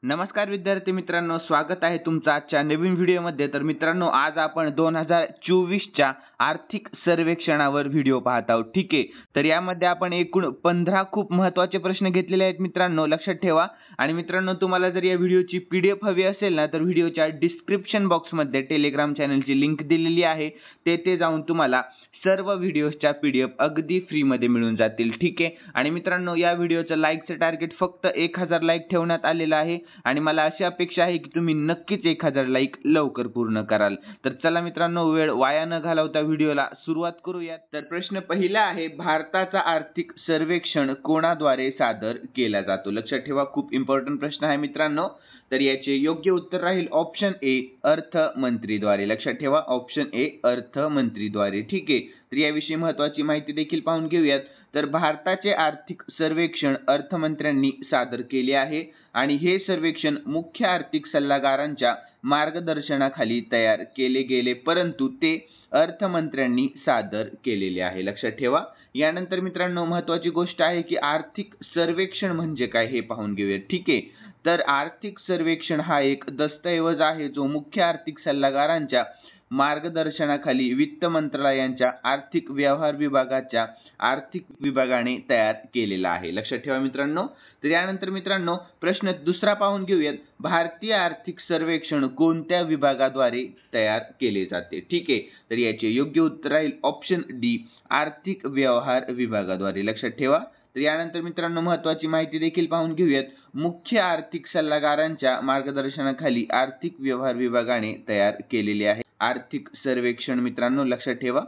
नमस्कार विद्यार्थी मित्रांनो, स्वागत आहे तुमचं आजच्या नवीन व्हिडिओमध्ये. तर मित्रांनो, आज आपण 2024च्या आर्थिक सर्वेक्षणावर व्हिडिओ पाहत आहोत. ठीक आहे. तर यामध्ये आपण एकूण 15 खूप महत्त्वाचे प्रश्न घेतलेले आहेत मित्रांनो, लक्षात ठेवा. आणि मित्रांनो, तुम्हाला जर या व्हिडिओची PDF हवी असेल ना, तर व्हिडिओच्या डिस्क्रिप्शन बॉक्समध्ये टेलिग्राम चॅनलची लिंक दिलेली आहे. तेथे जाऊन तुम्हाला सर्व व्हिडिओच्या PDF अगदी फ्रीमध्ये मिळून जातील. ठीक आहे. आणि मित्रांनो, या व्हिडिओचं लाईकचं टार्गेट फक्त 1000 लाईक ठेवण्यात आलेलं आहे आणि मला अशी अपेक्षा आहे की तुम्ही नक्कीच 1000 लाईक लवकर पूर्ण कराल. तर चला मित्रांनो, वेळ वाया न घालवता व्हिडिओला सुरुवात करूयात. तर प्रश्न पहिला आहे, भारताचा आर्थिक सर्वेक्षण कोणाद्वारे सादर केला जातो? लक्षात ठेवा, खूप इम्पॉर्टंट प्रश्न आहे मित्रांनो. तर याचे योग्य उत्तर राहील ऑप्शन ए, अर्थमंत्रीद्वारे. लक्षात ठेवा, ऑप्शन ए, अर्थमंत्रीद्वारे. ठीक आहे. तर याविषयी महत्त्वाची माहिती देखील पाहून घेऊयात. तर भारताचे आर्थिक सर्वेक्षण अर्थमंत्र्यांनी सादर केले आहे आणि हे सर्वेक्षण मुख्य आर्थिक सल्लागारांच्या मार्गदर्शनाखाली तयार केले गेले, परंतु ते अर्थमंत्र्यांनी सादर केलेले आहे. लक्षात ठेवा. यानंतर मित्रांनो, महत्त्वाची गोष्ट आहे की आर्थिक सर्वेक्षण म्हणजे काय हे पाहून घेऊयात. ठीक आहे. तर आर्थिक सर्वेक्षण हा एक दस्तऐवज आहे जो मुख्य आर्थिक सल्लागारांच्या मार्गदर्शनाखाली वित्त मंत्रालयाच्या आर्थिक व्यवहार विभागाच्या आर्थिक विभागाने तयार केलेला आहे. लक्षात ठेवा मित्रांनो. तर यानंतर मित्रांनो, प्रश्न दुसरा पाहून घेऊयात. भारतीय आर्थिक सर्वेक्षण कोणत्या विभागाद्वारे तयार केले जाते? ठीक आहे. तर याचे योग्य उत्तर राहील ऑप्शन डी, आर्थिक व्यवहार विभागाद्वारे. लक्षात ठेवा. तर यानंतर मित्रांनो, महत्त्वाची माहिती देखील पाहून घेऊयात. मुख्य आर्थिक सल्लागारांच्या मार्गदर्शनाखाली आर्थिक व्यवहार विभागाने तयार केलेले आहे आर्थिक सर्वेक्षण मित्रांनो, लक्षात ठेवा.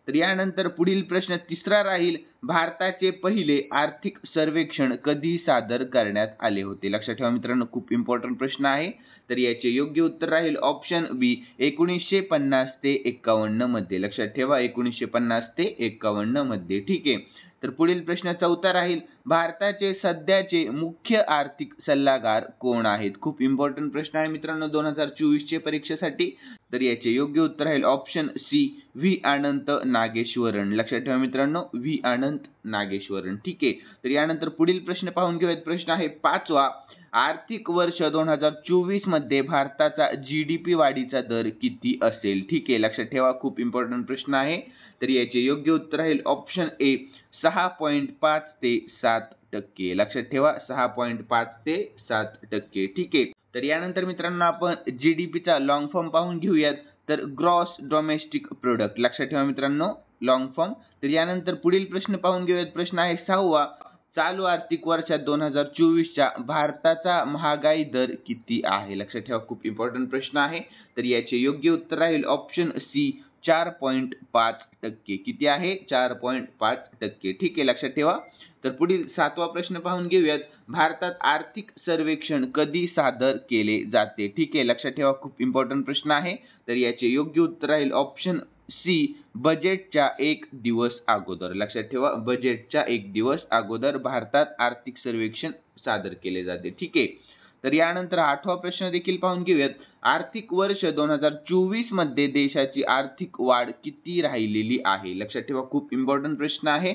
तर यानंतर पुढील प्रश्न तिसरा राहील, भारताचे पहिले आर्थिक सर्वेक्षण कधी सादर करण्यात आले होते? लक्षात ठेवा मित्रांनो, खूप इम्पॉर्टंट प्रश्न आहे. तर याचे योग्य उत्तर राहील ऑप्शन बी, 1950 ते 51 मध्ये. लक्षात ठेवा, 1950 ते 51 मध्ये. ठीक आहे. तर पुढील प्रश्न चौथा राहील, भारताचे सध्याचे मुख्य आर्थिक सल्लागार कोण आहेत? खूप इम्पॉर्टंट प्रश्न आहे मित्रांनो 2024 परीक्षेसाठी. तर याचे योग्य उत्तर राहील ऑप्शन सी, व्ही अनंत नागेश्वरन. लक्षात ठेवा मित्रांनो, व्ही अनंत नागेश्वरन. ठीक आहे. तर यानंतर पुढील प्रश्न पाहून घेऊयात. प्रश्न आहे पाचवा, आर्थिक वर्ष 2024 मध्ये भारताचा GDP वाढीचा दर किती असेल? ठीक आहे. लक्षात ठेवा, खूप इम्पॉर्टंट प्रश्न आहे. तर याचे योग्य उत्तर राहील ऑप्शन ए, 6.5 ते 7%. लक्षात ठेवा, 6.5 ते 7%. ठीक आहे. तर यानंतर मित्रांनो, आपण GDPचा लॉंग फॉर्म पाहून घेऊयात. तर ग्रॉस डोमेस्टिक प्रोडक्ट. लक्षात ठेवा मित्रांनो, लॉंग फॉर्म. तर यानंतर पुढील प्रश्न पाहून घेऊयात. प्रश्न आहे 6वा, चालू आर्थिक वर्षात 2024च्या भारताचा महागाई दर किती आहे? लक्षात ठेवा, खूप इम्पॉर्टंट प्रश्न आहे. तर याचे योग्य उत्तर राहील ऑप्शन सी, 4.5%. किती आहे? 4.5%. ठीक आहे. लक्षात ठेवा. तर पुढील 7वा प्रश्न पाहून घेऊयात. भारतात आर्थिक सर्वेक्षण कधी सादर केले जाते? ठीक आहे. लक्षात ठेवा, खूप इम्पॉर्टंट प्रश्न आहे. तर याचे योग्य उत्तर राहील ऑप्शन सी, बजेटच्या 1 दिवस अगोदर. लक्षात ठेवा, बजेटच्या 1 दिवस अगोदर भारतात आर्थिक सर्वेक्षण सादर केले जाते. ठीक आहे. तर यानंतर 8वा प्रश्न देखील पाहून घेऊयात. आर्थिक वर्ष 2024 मध्ये देशाची आर्थिक वाढ किती राहिलेली आहे? लक्षात ठेवा, खूप इम्पॉर्टंट प्रश्न आहे.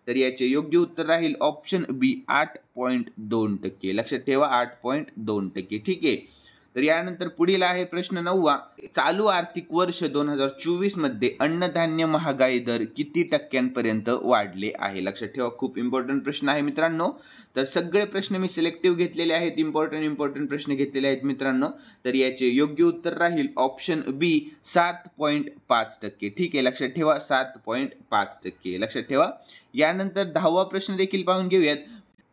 तर याचे योग्य उत्तर राहील ऑप्शन बी, 8.2%. लक्षात ठेवा, 8.2%. ठीक आहे. तर यानंतर पुढील आहे प्रश्न 9वा, चालू आर्थिक वर्ष 2024 मध्ये अन्नधान्य महागाई दर किती टक्क्यांपर्यंत वाढले आहे? लक्षात ठेवा, खूप इम्पॉर्टंट प्रश्न आहे मित्रांनो. तर सगळे प्रश्न मी सिलेक्टिव्ह घेतलेले आहेत, इम्पॉर्टंट प्रश्न घेतलेले आहेत मित्रांनो. तर याचे योग्य उत्तर राहील ऑप्शन बी, 7.5%. ठीक आहे. लक्षात ठेवा, 7.5%. लक्षात ठेवा. यानंतर 10वा प्रश्न देखील पाहून घेऊयात.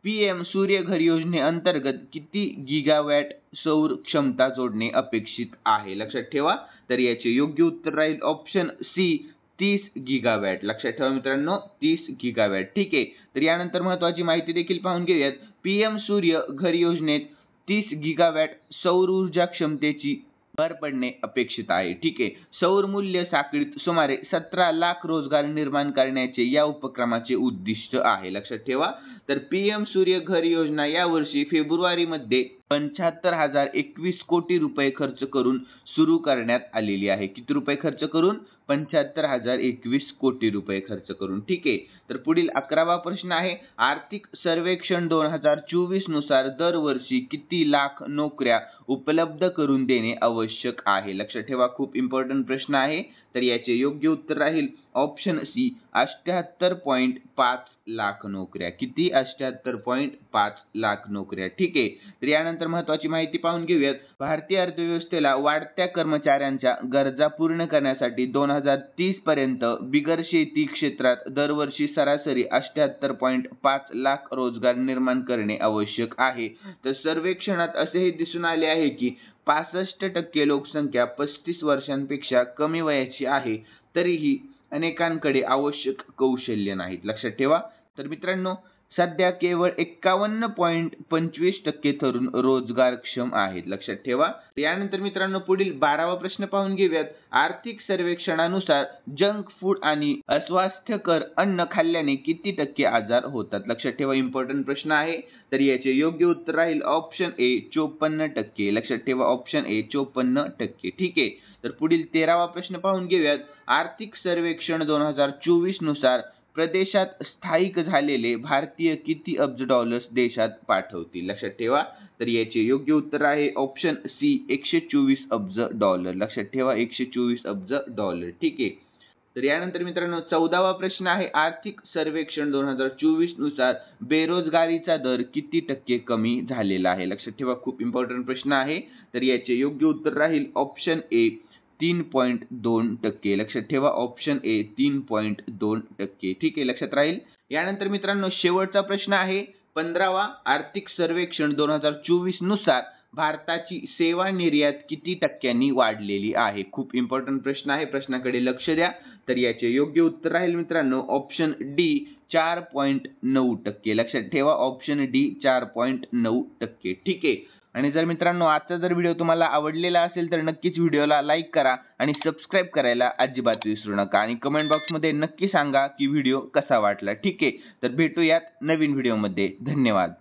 PM सूर्यघर योजनेअंतर्गत किती गिगावॅट सौर क्षमता जोडणे अपेक्षित आहे? लक्षात ठेवा. तर याचे योग्य उत्तर राहील ऑप्शन सी, 30 गिगावॅट. लक्षात ठेवा मित्रांनो, 30 गिगावॅट. ठीक आहे. तर यानंतर महत्त्वाची माहिती देखील पाहून घेऊयात. PM सूर्यघर योजनेत 30 गिगावॅट सौर ऊर्जा क्षमतेची भर पडणे अपेक्षित आहे. ठीक आहे. सौर मूल्य साखळीत सुमारे 17 लाख रोजगार निर्माण करण्याचे या उपक्रमाचे उद्दिष्ट आहे. लक्षात ठेवा. तर PM सूर्यघर योजना यावर्षी फेब्रुवारीमध्ये 75,021 कोटी रुपये खर्च करून सुरू करण्यात आलेली आहे. किती रुपये खर्च करून? 75,021 कोटी रुपये खर्च करून. ठीक आहे. तर पुढील 11वा प्रश्न आहे, आर्थिक सर्वेक्षण 2024 नुसार दरवर्षी किती लाख नोकऱ्या उपलब्ध करून देणे आवश्यक आहे? लक्षात ठेवा, खूप इम्पॉर्टंट प्रश्न आहे. तर याचे योग्य उत्तर राहील ऑप्शन सी, 78.5 लाख नोकऱ्या. किती? 78.5 लाख नोकऱ्या. ठीक आहे. तर यानंतर महत्त्वाची माहिती पाहून घेऊयात. भारतीय अर्थव्यवस्थेला वाढत्या कर्मचाऱ्यांच्या गरजा पूर्ण करण्यासाठी 2030 पर्यंत बिगर शेती क्षेत्रात दरवर्षी सरासरी 78.5 लाख रोजगार निर्माण करणे आवश्यक आहे. तर सर्वेक्षणात असेही दिसून आले आहे की 65% लोकसंख्या 35 वर्षांपेक्षा कमी वयाची आहे, तरीही अनेकांकडे आवश्यक कौशल्य नाहीत. लक्षात ठेवा. तर मित्रांनो, सध्या केवळ 51.25% तरुण रोजगारक्षम आहेत. लक्षात ठेवा. यानंतर मित्रांनो, पुढील 12वा प्रश्न पाहून घेऊयात. आर्थिक सर्वेक्षणानुसार जंक फूड आणि अस्वास्थ्यकर अन्न खाल्ल्याने किती टक्के आजार होतात? लक्षात ठेवा, इम्पॉर्टंट प्रश्न आहे. तर याचे योग्य उत्तर राहील ऑप्शन ए, 54%. लक्षात ठेवा, ऑप्शन ए 54%. ठीक आहे. तर पुढील 13वा प्रश्न पाहून घेऊयात. आर्थिक सर्वेक्षण 2024 नुसार प्रदेशात स्थायिक झालेले भारतीय किती अब्ज डॉलर्स देशात पाठवतील? लक्षात ठेवा. तर याचे योग्य उत्तर आहे ऑप्शन सी, 124 अब्ज डॉलर. लक्षात ठेवा, 124 अब्ज डॉलर. ठीक आहे. तर यानंतर मित्रांनो, 14वा प्रश्न आहे, आर्थिक सर्वेक्षण 2024 नुसार बेरोजगारीचा दर किती टक्के कमी झालेला आहे? लक्षात ठेवा, खूप इम्पॉर्टंट प्रश्न आहे. तर याचे योग्य उत्तर राहील ऑप्शन ए, 3.2%. लक्षात ठेवा, ऑप्शन ए 3.2%. ठीक आहे, लक्षात राहील. यानंतर मित्रांनो, शेवटचा प्रश्न आहे 15वा. आर्थिक सर्वेक्षण 2024 नुसार भारताची सेवा निर्यात किती टक्क्यांनी वाढलेली आहे? खूप इम्पॉर्टंट प्रश्न आहे, प्रश्नाकडे लक्ष द्या. तर याचे योग्य उत्तर राहील मित्रांनो ऑप्शन डी, 4.9%. लक्षात ठेवा, ऑप्शन डी 4.9%. ठीक आहे. आणि जर मित्रांनो आजचा जर व्हिडिओ तुम्हाला आवडलेला असेल तर नक्कीच व्हिडिओला लाईक करा आणि सबस्क्राईब करायला अजिबात विसरू नका आणि कमेंट बॉक्समध्ये नक्की सांगा की व्हिडिओ कसा वाटला. ठीक आहे. तर भेटूयात नवीन व्हिडिओमध्ये. धन्यवाद.